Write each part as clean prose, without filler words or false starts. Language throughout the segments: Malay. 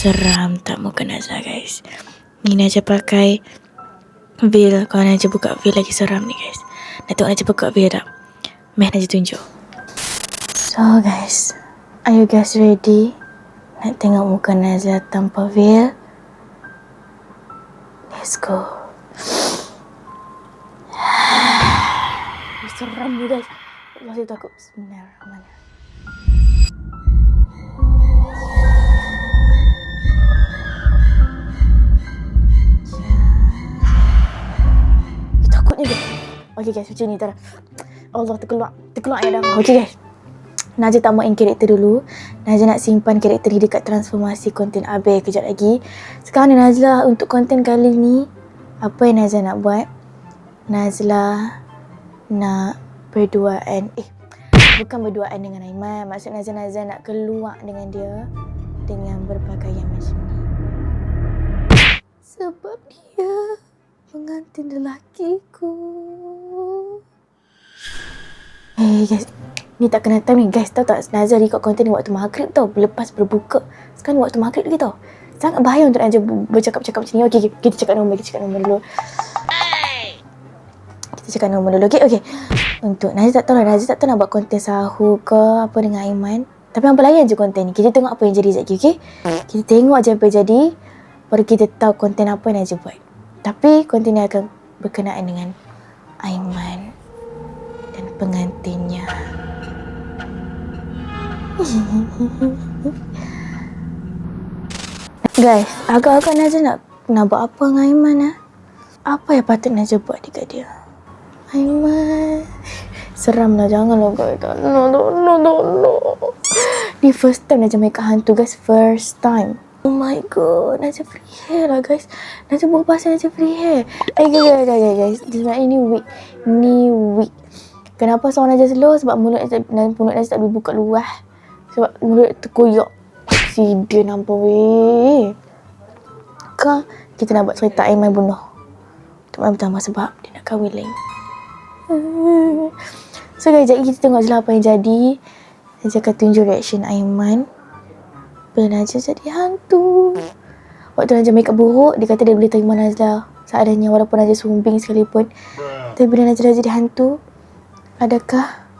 Seram tak muka Najla guys. Ni Najla pakai veil. Kalau Najla buka veil lagi seram ni guys. Nak tengok Najla buka veil tak? Meh Najla tunjuk. So guys, are you guys ready? Nak tengok muka Najla tanpa veil? Let's go. Seram ni guys. Saya takut. Bismillahirrahmanirrahim. Takutnya guys. Okay guys, macam ni tak. Allah terkeluar ayat dah. Okay guys, Najla tak main karakter dulu. Najla nak simpan karakter ni dekat transformasi konten Abel kejap lagi. Sekarang ni Najla untuk konten kali ni, apa yang Najla nak buat? Najla nak berduaan. Bukan berduaan dengan Aiman. Maksud Najla nak keluar dengan dia dengan berpakaian macam ni. Sebab dia pengantin lelakiku. Guys, ni tak kena time ni guys. Tahu tak, Najla record konten ni waktu maghrib tau. Lepas berbuka. Sekarang waktu maghrib lagi tau. Sangat bahaya untuk Najla bercakap-cakap macam ni. Okay, kita cakap nombor dulu. Kita cakap nombor dulu. Okay. Untuk Najla tak tahu lah. Najla tak tahu nak buat konten sahur ke apa dengan Aiman. Tapi hampa layan je konten ni. Kita tengok apa yang jadi sekejap lagi, okay? Kita tengok je apa yang jadi. Baru kita tahu konten apa yang Najla buat. Tapi konten ni akan berkenaan dengan Aiman dan pengantinnya. Guys, agak-agak Najla nak buat apa dengan Aiman lah? Apa yang patut Najla buat dekat dia? Aiman, seram lah, janganlah guys. No. Ni first time Najla make hantu guys, first time. Oh my god, Najla free hair lah guys. Najla buat pasal Najla free hair. Guys, sebenarnya ni wig. Kenapa suara Najla slow? Sebab mulut Najla tak boleh buka luah. Sebab mulut terkoyak. Si dia nampak weh. Ke kita nak buat cerita Aiman bunuh untuk malam pertama sebab dia nak kahwin lain. So guys, jadi kita tengok je lah apa yang jadi. Najla akan tunjuk reaction Aiman bila Najla jadi hantu. Waktu Najla make up buruk, dia kata dia boleh terima Najla seadanya walaupun Najla sumbing sekalipun. Tapi bila Najla jadi hantu, adakah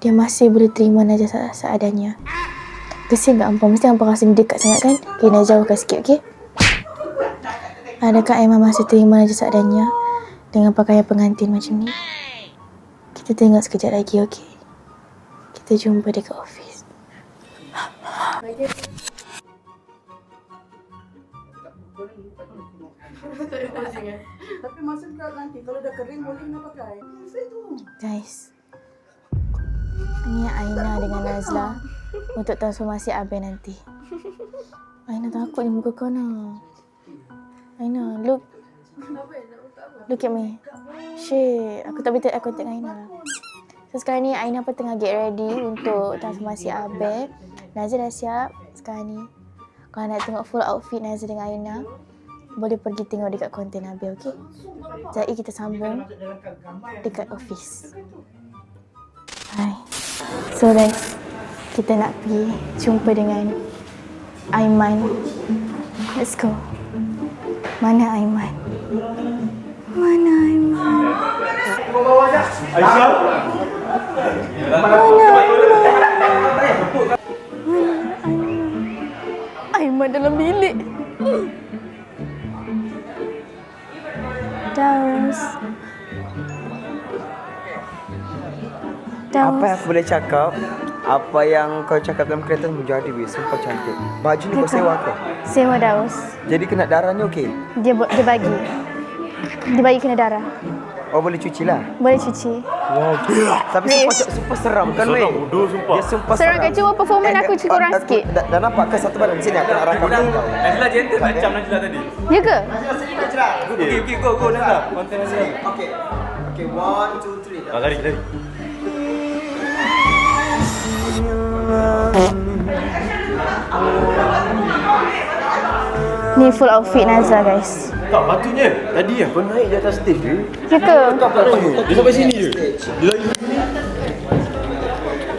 dia masih boleh terima Najla seadanya? Kesian tak hampa? Mesti hampa rasa ni dekat sangat kan? Okay, Najla jauhkan sikit, okay? Adakah Aiman masih terima Najla seadanya dengan pakaian pengantin macam ni? Kita tengok sekejap lagi, okay? Kita jumpa dekat office. Tapi masa nanti kalau dah kering boleh nak pakai. Guys, ni Aina dengan Najla untuk transformasi Abel nanti. Aina takut ni muka kau nak. Aina, look at me. Shit, aku tak boleh aku tengok Aina lah. So sekarang ni Aina pun tengah get ready untuk transformasi Abel. Najla dah siap sekarang ni. Kalau nak tengok full outfit Najla dengan Aina, boleh pergi tengok dekat konten Abel, okay? Jadi kita sambung dekat office. Hai. So guys, kita nak pergi jumpa dengan Aiman. Let's go. Mana Aiman? Mana Aiman? Aisyah? Mana Aiman? Aiman dalam bilik. Daus. Apa yang aku boleh cakap? Apa yang kau cakap dalam kereta menjadi weh, sumpah cantik. Baju ni kau sewa ke? Sewa Daus. Jadi kena darahnya okey? Dia bagi. Dia bagi kena darah. Oh, boleh cuci lah? Boleh cuci. Wow. Tapi sumpah seram kan weh? Dia sumpah seram kan? Cuba performan aku cukup orang sikit. Dah nampak ke satu badan sini aku nak rakam ni tau. Najla gentle macam Najla tadi. Ya ke? Najla. Okay, go Najla. Konten Najla. Okay, 1, 2, 3. Lari. Ni full outfit Najla guys. Tak, patutnya tadi yang kau naik di atas stage tu. Ya ke? Dia sampai sini je. Dia lagi.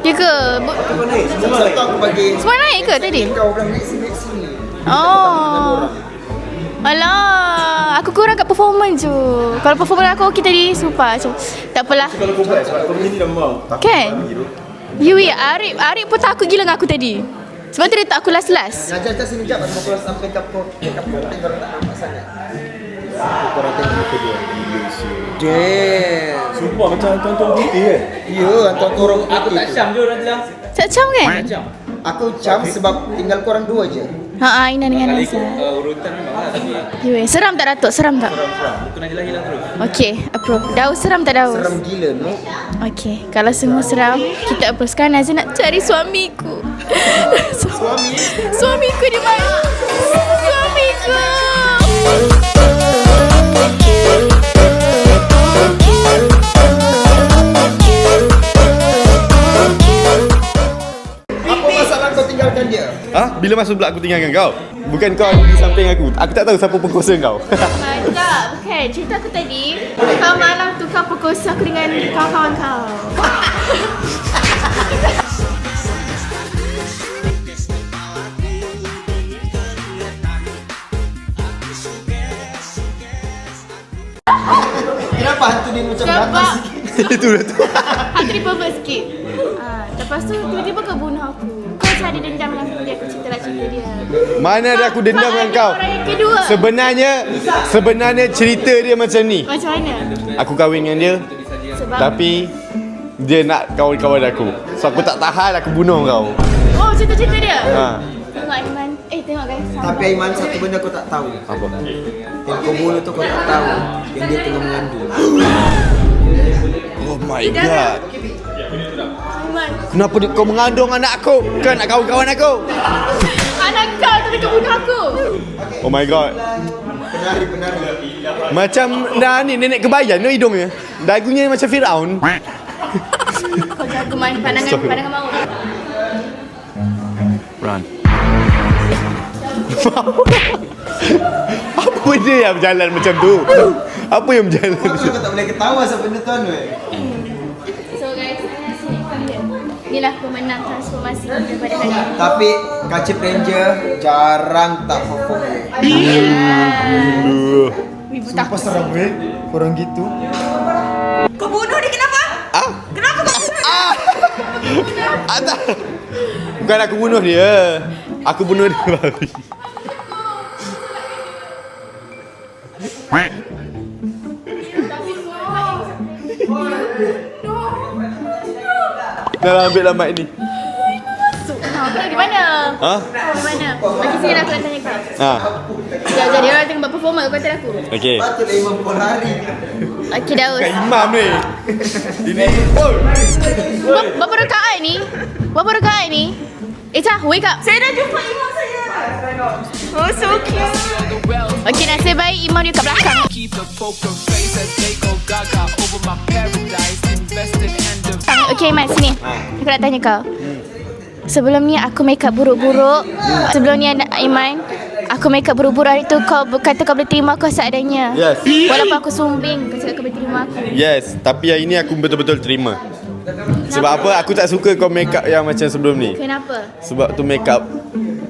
Ya ke? Kau naik, semua naik. Semua naik ke tadi? Kau orang naik sini. Oh. Alah, aku kurang kat performance tu. Kalau performance aku okey tadi, super. So, tak apalah. Kalau kau buat sebab kau begini dah mau. Kan? Arif pun takut gila dengan aku tadi. Sebab tu dia tak aku last-last. Ngajar sini jap atau kau sampai kapur tengok tak nampak sangat. Korang tengok muka dia. Damn. Sumpah macam hantu-hantu putih kan? Ya, hantu orang aku tak Syam je orang jelas. Tak macam kan? Aku cam sebab tinggal korang dua je. Aina dengan Nazla. Urutan memang lah tapi Seram tak Datuk? Seram tak? muka Najlah hilang terus. Okey, approve. Daus seram tak Daus? Seram gila, no? Okey, kalau semua seram, kita approve. Sekarang Nazla nak cari suamiku. Suamiku di mana? Suamiku. Apa masalah kau tinggalkan dia? Ha? Bila masa pula aku tinggalkan kau? Bukan kau di samping aku. Aku tak tahu siapa perkosa kau. Tak, bukan. Cerita aku tadi, kau malam tu kau perkosa aku dengan kawan-kawan kau. Kenapa hantu dia macam Sebab gatal sikit? Itu dah tu. hantu dia pervert sikit. Lepas tu tiba-tiba kau bunuh aku. Kau macam ada dendam dengan aku dia. Aku cerita dia. Mana ada aku dendam dengan kau? Orang yang kedua. Sebenarnya cerita dia macam ni. Macam mana? Aku kahwin dengan dia Sebab tapi dia nak kawan-kawan aku. So aku tak tahan aku bunuh kau. oh, cerita-cerita dia. Ha. Tengok Aiman. Tengok guys. Tapi Aiman, satu benda kau tak tahu. Apa? Yang kau bunuh tu kau tak tahu. Yang dia tengah mengandung. Oh my god. Aiman. Kenapa kau mengandung anak aku? Kau nak kawan-kawan aku? Anak kau tu kau bunuh aku. Oh my god. Penari. Macam dah ni nenek kebayan tu hidungnya. Dagunya macam Firaun. Kau jaga main pandangan maut. Run. Apa benda yang berjalan macam tu? Apa yang berjalan Kau macam tu? tak boleh ketawa sebab benda tu weh. So guys, inilah pemenang transformasi daripada hari ini. Tapi Kacip Ranger jarang tak perform weh. Ibu Sumpah takut. seram weh. Korang gitu. Kau bunuh dia kenapa? Ah? Kenapa kau bunuh dia? Ah, tak. Bukan aku bunuh dia. Aku bunuh dia babi. Dah ambil lah mic ni. Kau di mana? Ha? Kau di mana? Bagi sini aku nak tanya kau. Ha. Jadi orang tengok buat performa kau kata aku. Okey. Patutlah Imam pun hari. Okey Daus. Bukan imam ni. Ini. Oh. Berapa rakaat ni? Berapa rakaat ni? Cah, wake up. Saya dah jumpa imam saya. Oh, so cute. Okey, nasib baik imam dia kat belakang. Keep the poker face as they go gaga over my paradise. Invested and Okey, Iman, sini. Aku nak tanya kau. Sebelum ni aku make up buruk-buruk. Sebelum ni Iman, aku make up buruk-buruk hari tu kau kata kau boleh terima aku seadanya. Yes. Walaupun aku sumbing, kau cakap kau boleh terima aku. Yes, tapi yang ini aku betul-betul terima. Sebab apa? Aku tak suka kau make up yang macam sebelum ni. Kenapa? Sebab tu make up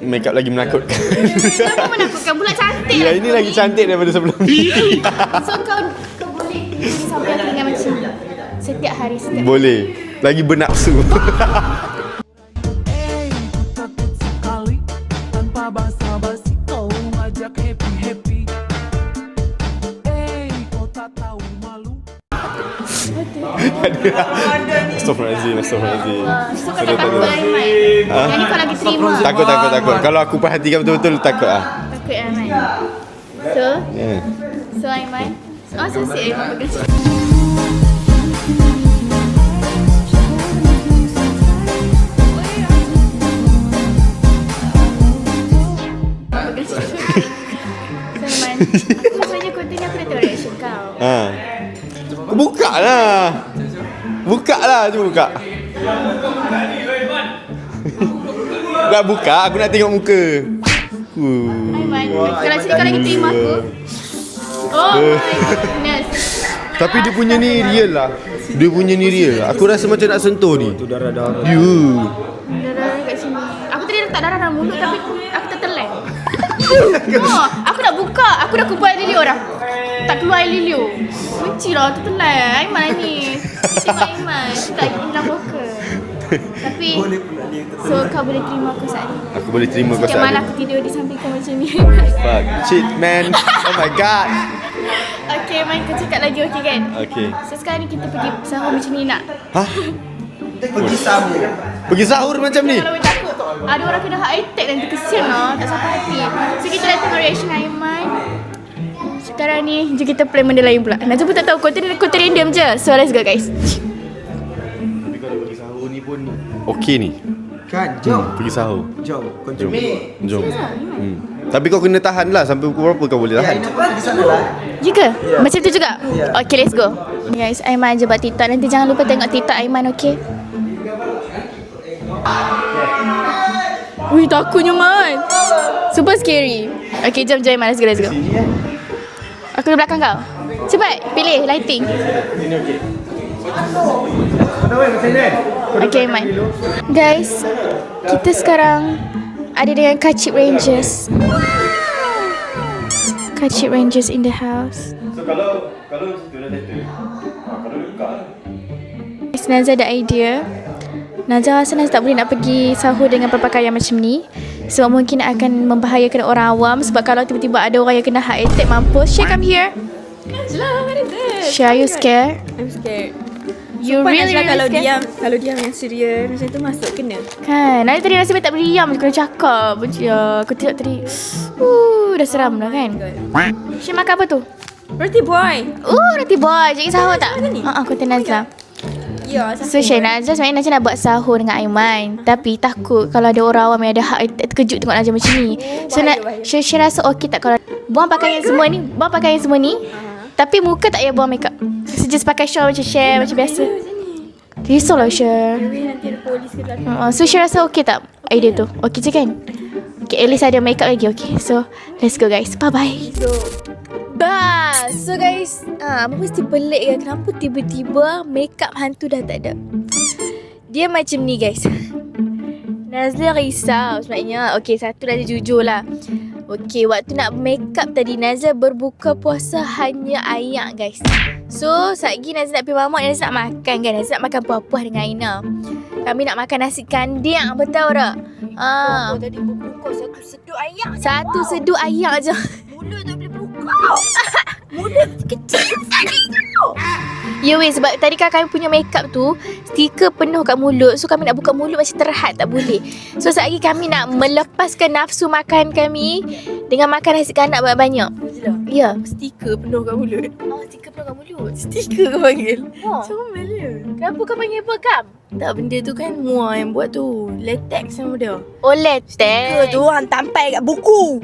lagi menakutkan. Kenapa menakutkan? Bulat cantik Ya, lah ini kau lagi ni. cantik daripada sebelum ni. So kau boleh pergi sampai aku dengan macam ni. Setiap hari, setiap hari. Boleh. Lagi bernafsu. takut sekali tanpa basa-basi kau ngajak happy. Kau tak tahu malu. Astagfirullahaladzim. So kau tak takut lah Iman. Yang ni kau lagi terima. Takut. Kalau aku perhatikan betul-betul takut lah. Takut Iman. So Yeah. Iman. So si Iman pegang. Iman, aku sebenarnya konten aku dah tengok reaction kau. Ha. Kau buka lah. Cuba buka. Nak buka, aku nak tengok muka. Iman, kalau sini kau lagi terima aku. Oh my goodness. Tapi dia punya ni real lah. Aku rasa macam nak sentuh ni. Tu darah-darah. You. Darah kat sini. Aku tadi letak darah dalam mulut tapi aku terteleng. Aku nak buka. Aku dah kumpul air lilio dah. Tak keluar air lilio. Kunci lah. Tu telan. Aiman ni. Cik Aiman. Tak hilang fokus. Tapi so kau boleh terima aku saat ni. Aku boleh terima kau Setiap saat malam ni. aku tidur di samping kau macam ni. Fuck. Shit man. Oh my god. Okay, Aiman kau cakap lagi okay kan? Okay. So sekarang ni kita pergi sahur macam ni nak. Hah? Pergi sahur. Pergi sahur macam ni? Kalau takut tu. Ada orang kena heart attack nanti kesian lah. Tak sampai hati. So kita dah tengok reaction Aiman. Sekarang ni jom kita plan benda lain pula. Najwa pun tak tahu. Konten random je. So let's go guys. Tapi kalau pergi sahur ni pun okey ni. Kan, jom. Pergi sahur. Jom. Jom. Jom. Tapi kau kena tahan lah. Sampai pukul berapa kau boleh tahan? Aina pun pergi sana lah. Ya ke? Macam tu juga? Okay, let's go. Guys, Aiman je buat TikTok. Nanti jangan lupa tengok TikTok Aiman, okay? Ui, takutnya Man. Super scary. Okay, jom Aiman. Let's go, let's go. Aku di belakang kau. Cepat, pilih lighting. Sini okey. Okay, Aiman. Guys, kita sekarang ada dengan Kacip Rangers. Kacip Rangers in the house. So kalau situ dah settle. Kalau dekat. Nazah ada idea. Nazah rasa Nazah tak boleh nak pergi sahur dengan berpakaian macam ni. Sebab mungkin akan membahayakan orang awam. Sebab kalau tiba-tiba ada orang yang kena heart attack, mampus. Syah, come here. Najlah, what is that? Syah, are you scared? I'm scared. You Sumpah, really, Najlah, really kalau scared? kalau diam yang serius macam tu masuk kena. Kan, Nazah tadi rasa tak boleh diam. Kena cakap. Ya, aku tengok tadi. Dah seram dah kan. Syah, makan apa tu? Roti boy. Roti boy. Jadi sahur tak? Macam ni? Konten Nazah. Ya, So Syah, Nazah sebenarnya Nazah nak buat sahur dengan Aiman. Tapi takut kalau ada orang awam yang ada heart attack, terkejut tengok Nazah macam ni. So bahaya. Syah rasa okey tak kalau buang pakaian semua ni, tapi muka tak payah buang makeup. Just pakai shawl macam Syah macam biasa. Risau lah Syah. Nanti ada polis ke belakang. So Syah rasa okey tak idea tu? Okey je kan? Okay, at least ada makeup lagi. Okay, so let's go guys. Bye-bye. So guys, mesti pelik kan kenapa tiba-tiba makeup hantu dah tak ada. Dia macam ni guys. Nazlah risau sebenarnya. Okay, satu Nazlah jujur lah. Okay, waktu nak makeup tadi Nazlah berbuka puasa hanya ayak guys. So, satgi Nazlah nak pergi mamak, Nazlah nak makan kan. Nazlah nak makan puas-puas dengan Aina. Kami nak makan nasi kandang, betul tak? Tadi berbuka satu sedut ayak. Satu sedut ayak je. Mulut tak boleh buka. Mulut kecil sekali tau. Ya weh, sebab tadi kan kami punya makeup tu stiker penuh kat mulut. So kami nak buka mulut macam terhad, tak boleh. So sekejap lagi kami nak melepaskan nafsu makan kami dengan makan nasi kandang banyak-banyak. Ya. Stiker penuh kat mulut. Stiker penuh kat mulut. Stiker kau panggil. Oh. Comel dia. Kenapa kau panggil bekam? Tak, benda tu kan Mua yang buat tu. Latex nama dia. Oh, letek. Stiker tu hang tampai kat buku.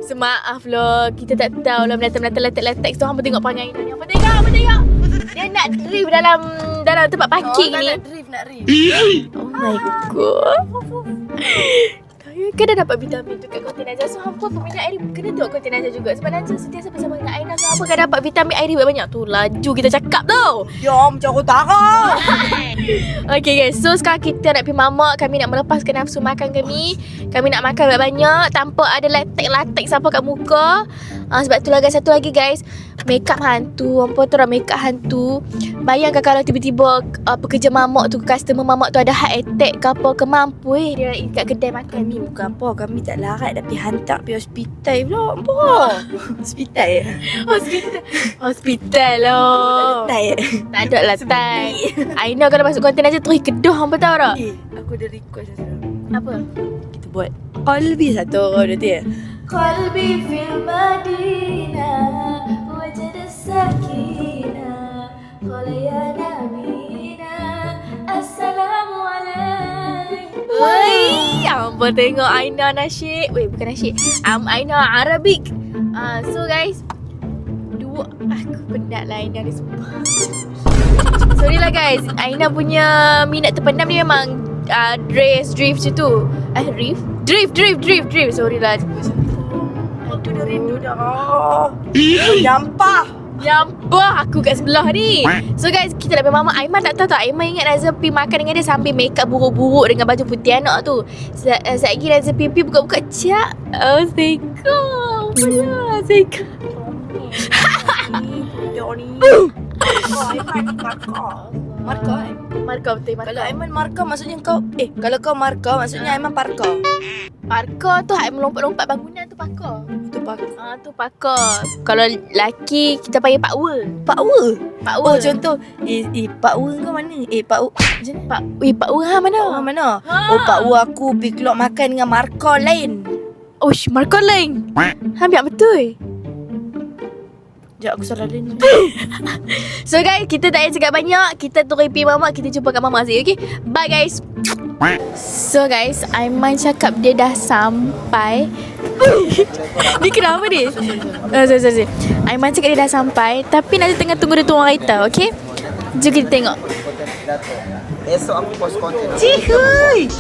Semaaf lah, kita tak tahu lah menata-menata letek-letek tu. Hampa tengok perangai Aina ni. Hampa tengok. Dia nak drift dalam tempat parking ni. Nak drift. Oh my god. Kan dah dapat vitamin tu kat konten Najwa. So hampa peminat air kena tengok konten Najwa juga. Sebab Najwa sentiasa bersama dengan Aina. So hampa kan dapat vitamin air banyak tu. Laju kita cakap tau. Ya, macam aku tahu. Okay guys, so sekarang kita nak pergi mamak. Kami nak melepaskan nafsu makan kami. Kami nak makan banyak-banyak tanpa ada latex apa kat muka. Sebab tu lah guys, satu lagi guys, makeup hantu. Hampa tu orang makeup hantu. Bayangkan kalau tiba-tiba pekerja mamak tu, customer mamak tu ada heart attack ke apa, kemampu dia kat kedai makan Kami ni. bukan apa, kami tak larat tapi hantar pergi hospital pula. Apa? Hospital ya? Hospital lah. Tak ya? Tak ada lah tan. Aina kalau masuk konten aja terus kedoh, hampa tahu tak? Aku ada request satu. Apa? Kita buat Qalbi satu dia tu ya. Qalbi fil Madinah wajada sakinah qala ya nabina assalamualaikum. Woi, hampa tengok Aina nasyid. Weh, bukan nasyid. Aina Arabic. So guys, aku penat lah Aina ni semua. Sorry lah guys, Aina punya minat terpendam ni memang drift macam tu. Drift. Sorry lah. Aku dah rindu dah. Nyampah. Nyampah aku kat sebelah ni. So guys, kita nak pergi Mama. Aiman tak tahu tak, Aiman ingat Nazla pergi makan dengan dia sambil make up buruk-buruk dengan baju putih anak tu. Sekejap lagi Nazla pergi buka-buka. Cak. Oh, Zeko. Apa Zeko? Markah kan? Markah betul, Kalau markah. Aiman markah maksudnya kau kalau kau markah maksudnya Aiman parkah. Parkor tu hak melompat-lompat bangunan tu parkor. Itu parkah. Tu parkor. Kalau laki kita panggil pakwa. Pakwa. Pakwa. Oh contoh pakwa kau mana? Pakwa macam mana? Pakwa mana? Mana? Ha. Oh pakwa aku pergi keluar makan dengan markah lain. Osh, markor lain. Ambil betul. Sekejap aku salah lain. So guys, kita tak payah cakap banyak. Kita turun pergi Mama. Kita jumpa kat Mama Aziz. Okay? Bye guys. So guys, Aiman cakap dia dah sampai. Ni kenapa ni? Sorry. Aiman cakap dia dah sampai. Tapi nanti tengah tunggu dia turun kereta. Okay? Jom kita tengok. Esok aku post konten. Cihuy.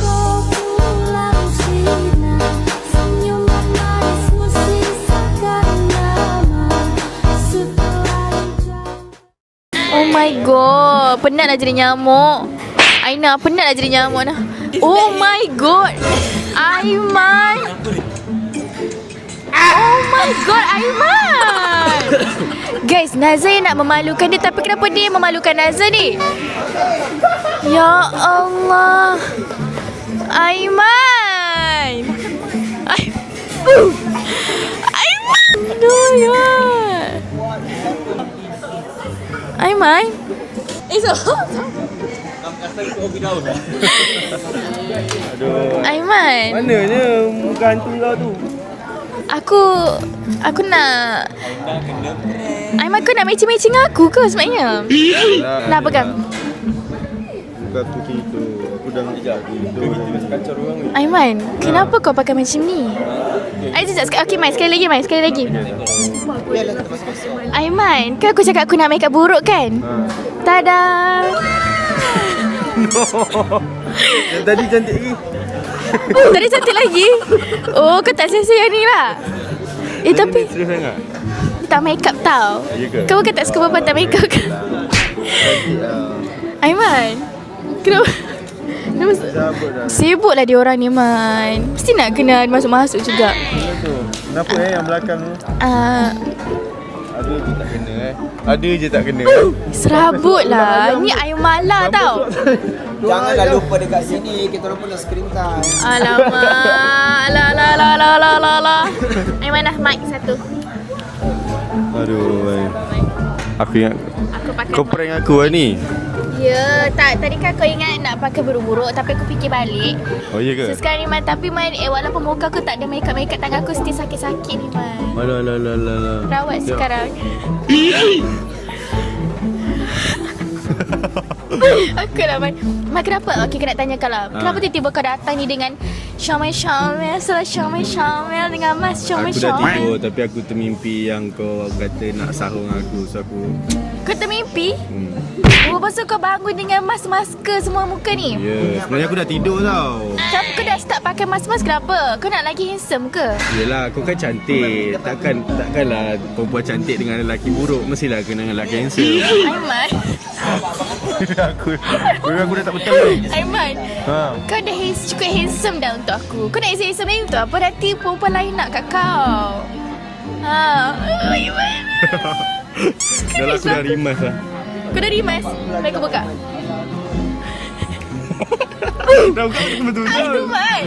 Oh my god, penat nak jadi nyamuk. Aina, penat nak jadi nyamuk nah. Oh my god. Aiman. Oh my god, Aiman. Guys, Nazla yang nak memalukan dia, tapi kenapa dia memalukan Nazla ni? Ya Allah. Aiman. Aiman. Aduh ya. Aiman. Aiman. Mananya muka hantu kau tu? Aku nak Aiman, kau nak matching-matching aku ke sebenarnya? Nak pegang. Muka aku gitu. Aku dah kacau orang ni. Aiman, kenapa kau pakai macam ni? Sekejap. Okay, Mai, sekali lagi. Aiman, kan aku cakap aku nak make up buruk kan? Tada. Yang tadi cantik lagi. Tadi cantik lagi. Oh, kau tak selesa yang ni lah. Tapi Serius sangat? tak make up tau. Ya ke? Kau kan tak suka perempuan tak make up ke? Aiman, kenapa? Sibuk lah dia orang ni, Man. Mesti nak kena masuk-masuk juga. Kenapa yang belakang tu? Ada je tak kena Ada je tak kena. Serabut lah. Ni air mala tau. Janganlah lupa dekat sini. Kita orang pun nak screen time. Alamak. Alah. Aiman dah mic satu. Aduh, aku ingat Aku pakai kau prank aku lah ni. Ya, tak. Tadi kan kau ingat nak pakai buruk-buruk, tapi aku fikir balik. Oh iya ke? So sekarang ni, Man. Tapi, Man, walaupun muka aku tak ada make-up, tangan aku still sakit-sakit ni, Man. Alah. Rawat sekarang. Aku lah, Man. Man, kenapa? Okay, kena tanya kau lah. Kenapa tiba-tiba kau datang ni dengan Syamel dengan Mas Aku dah Syamel. tidur tapi aku termimpi yang kau kata nak sahur dengan aku. So aku Kau termimpi? Oh, pasal kau bangun dengan mask-masker semua muka ni? Ya, sebenarnya aku dah tidur tau. Kenapa kau dah start pakai mask-mask kenapa? Kau nak lagi handsome ke? Yelah, kau kan cantik. Takkanlah perempuan cantik dengan lelaki buruk. Mestilah kena dengan lelaki handsome. Aiman. Aku dah tak betul ni. Aiman. Kau dah cukup handsome dah untuk aku. Kau nak handsome lagi untuk apa? Nanti perempuan lain nak kat kau. Aiman. Dah lah, aku dah rimas lah. Kau dah rimas? Mari kau buka. Dah buka aku betul-betul. Aiman.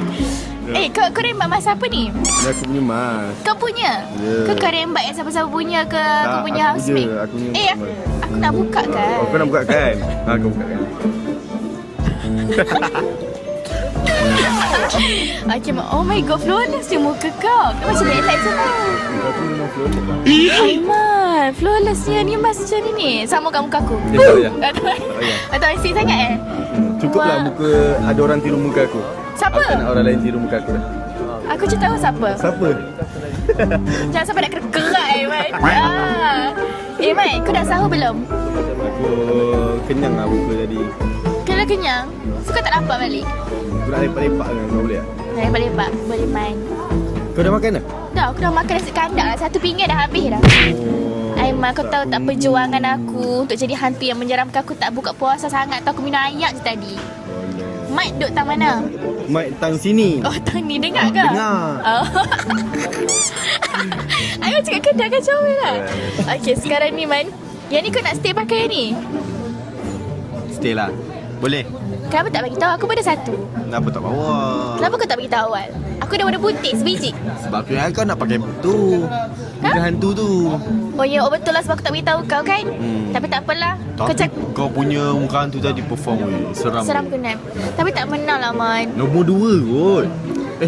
Kau rembat mas apa ni? Dah aku punya mas. Kau punya? Ya. Kau rembat yang siapa-siapa punya ke? Kau Tak, punya aku housemate? je. Aku punya Aku nak buka kan? Oh, kau nak buka kan? Kau buka kan? Oh my god, flawless je muka kau. Kau macam light semua. Aku memang flawless. Aiman, flawlessnya ni mas macam ni. Sama kat muka aku. Tak payah. Atau asyik sangat Cukuplah Wah. muka ada orang tiru muka aku. Siapa? Aku tak nak orang lain tiru muka aku dah. Aku je tahu siapa. Siapa? Jangan sampai nak kerak Aiman. Aiman, kau dah sahur belum? Aku kenyang lah muka tadi. Kau dah kenyang? So kau tak dapat balik? Aku nak lepak-lepak dengan kau boleh tak? Dah lepak-lepak, boleh main. Kau dah makan dah? Dah, aku dah makan nasi kandak lah. Satu pinggan dah habis dah. Oh. Aiman, kau tahu tak perjuangan aku untuk jadi hantu yang menyeramkan. Aku tak buka puasa sangat tau. Aku minum air je tadi. Mike duduk tang mana? Mike tang sini. Oh, tang ni dengar ke? Dengar. Oh. Aiman cakap kedai kan comel lah. Okay, sekarang ni Man, yang ni kau nak stay pakai yang ni? Stay lah. Boleh. Kenapa tak bagi tahu? Aku pun ada satu. Kenapa tak bawa? Kenapa kau tak bagi tahu awal? Aku dah warna putih sebiji. Sebab tu kau nak pakai tu. Bukan hantu tu. Oh ya, oh betul lah sebab aku tak bagi tahu kau kan. Tapi tak apalah. Kau Tapi kau punya muka hantu tadi perform seram. seram kenal. Tapi tak menang lah Man. Nombor 2 kot.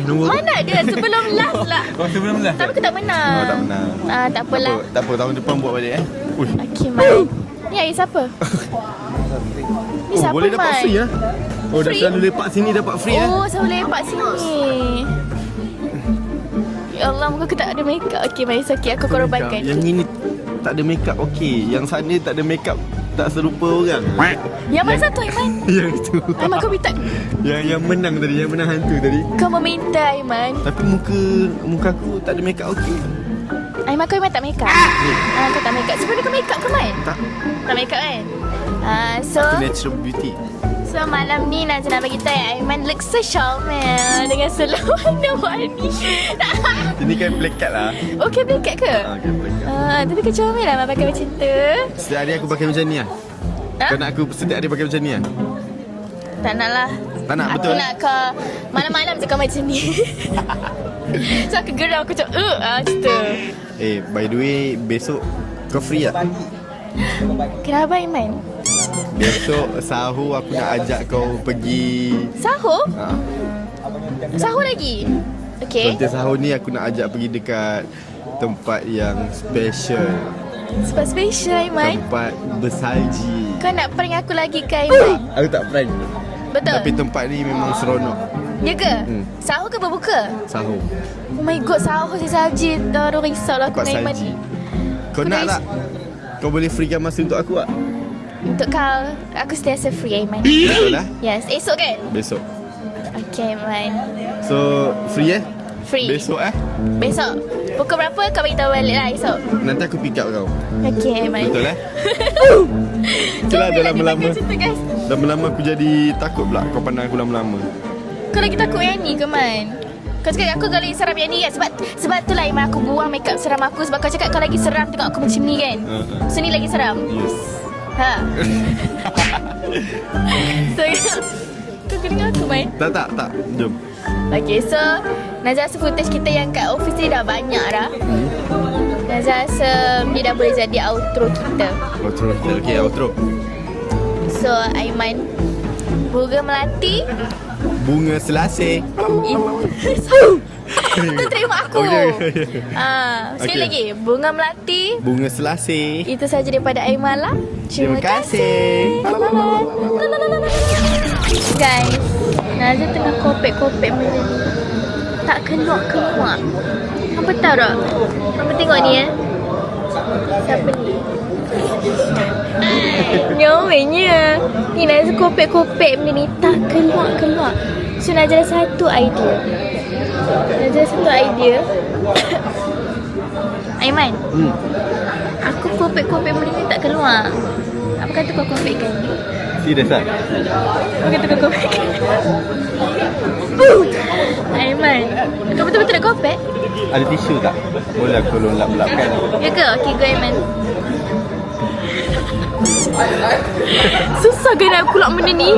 Nombor Mana ada sebelum last lah. Oh, sebelum lah. Tapi aku tak menang. Oh, tak menang. Tak apalah. Tak apa, tahun depan buat balik Ui. Okay Man. Ni air siapa? Ni siapa Boleh dapat Man? free lah. Oh, dah Free? selalu lepak sini dapat free Oh, selalu lepak sini. Ya Allah, muka aku tak ada makeup. Okay, Mai, okay, aku korbankan. Yang ini tak ada makeup okey. Yang sana tak ada makeup tak serupa orang. Yang mana satu, Aiman? Yang tu. Aiman, kau minta. Yang menang tadi, yang menang hantu tadi. Kau meminta, Aiman. Tapi muka aku tak ada makeup okey. Aiman, kau memang tak makeup? Kau tak makeup. Sebelum ni kau makeup ke, Man? Tak. Tak makeup kan? So Natural beauty. So malam ni Najla nak bagi tahu Aiman look so comel dengan seluar warna-warni. Ini kan plakat lah. Okay, black ke? Okay, plakat. Tapi kau comel lah pakai macam tu. Setiap hari aku pakai macam ni lah. Kau nak aku setiap hari pakai macam ni lah? Tak nak lah. Tak nak, Aku betul? nak kau malam-malam je kau macam ni. So aku geram, aku macam macam tu. By the way, besok kau free tak? Kenapa Aiman? Besok sahur aku nak ajak kau pergi. Sahur? Ha. Sahur lagi? Okay. Konten sahur ni aku nak ajak pergi dekat tempat yang special. Sebab special Aiman. Tempat bersalji. Kau nak prank aku lagi ke Aiman? Aku tak prank. Betul? Tapi tempat ni memang seronok. Ya ke? Hmm. Sahur ke berbuka? Sahur. Oh my god, sahur si salji. Dah risaulah aku Tempat dengan Aiman salji. ni. Kau Aku nak dah tak? Kau boleh freekan masa untuk aku tak? Untuk kau, aku sentiasa free Aiman. Betul lah. Yes, esok kan? Besok. Okay Aiman. So free Free. Besok Besok. Pukul berapa kau beritahu balik lah esok? Nanti aku pick up kau. Okay Aiman. Betul Itulah dah lama-lama. Guys. Lama-lama aku jadi takut pula. Kau pandang aku lama-lama. Kau lagi takut yang ni ke Man? Kau cakap aku kau lagi seram yang ni kan? Sebab tu lah Aiman aku buang makeup seram aku. Sebab kau cakap kau lagi seram tengok aku macam ni kan? So ni lagi seram? Yes. Ha. So kau dengar aku Man? Tak. Jom. Okay, so Najah rasa footage kita yang kat office ni dah banyak dah. Najah rasa ni dah boleh jadi outro kita. Outro. Okay, outro. So Aiman, bunga melati. Bunga selasih. Itu terima aku. Okay. Sekali Okay. lagi, bunga melati. Bunga selasih. Itu saja daripada Aiman lah. Terima kasih. Guys, Najah tengah kopek-kopek benda ni. Tak keluar-keluar. Apa tahu tak? Apa tengok ni Siapa ni? Nyomelnya. Ni Najah kopek-kopek benda ni. Tak keluar-keluar. So Najah ada satu idea. Aiman, aku kopek-kopek benda ni tak keluar. Apa kata kau kopekkan? Serius tak? Apa kata kau kopekkan? Aiman, kau betul-betul nak kopek? Ada tisu tak? Boleh aku tolong lap-lapkan. Ya ke? Okay, go Aiman. Susah ke nak pulak benda ni?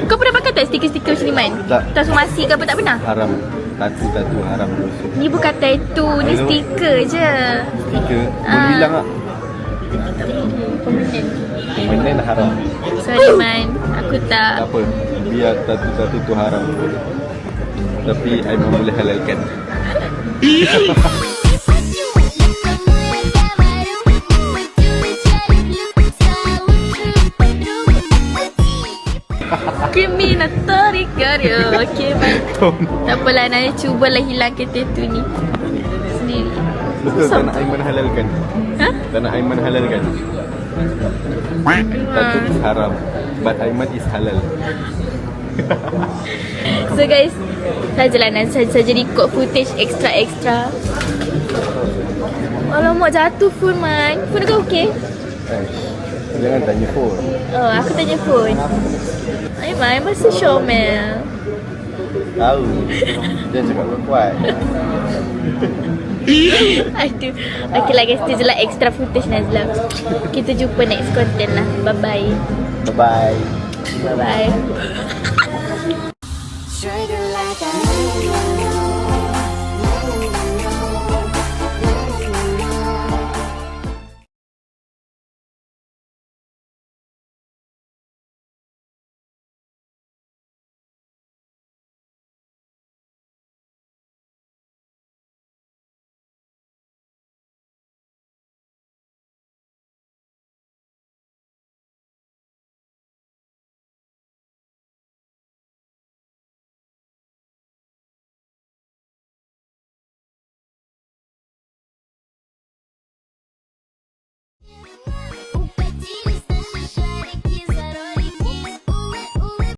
Kau pernah pakai tak stiker-stiker macam ni Man? Tak. Transformasi ke apa tak pernah? Haram. Tatu haram. Ni bukan tattoo, ni Hello. stiker je. Stiker. Boleh hilang tak? Permanen haram. Sorry Man, aku Tak tak. apa. Biar tatu-tatu tu haram. Tapi Aiman boleh halalkan. Kimi na torikaryo. Okay Man. Tak apalah, Naya cubalah hilangkan tattoo ni sendiri. Betul tak nak Aiman halalkan? Ha? Tak nak Aiman halalkan? Tatu is haram. But Aiman is halal. So guys, sajalah Naya saja record footage extra-extra. Alamak, jatuh phone, Man. Phone kau okey? Jangan tanya phone. Oh, aku tanya phone. Aiman, masih Syomel. Tahu. Dia cakap kuat. Aduh. Okay lah guys, tu je lah extra footage Nazla. Kita jumpa next content lah. Bye-bye. Bye-bye. Bye-bye.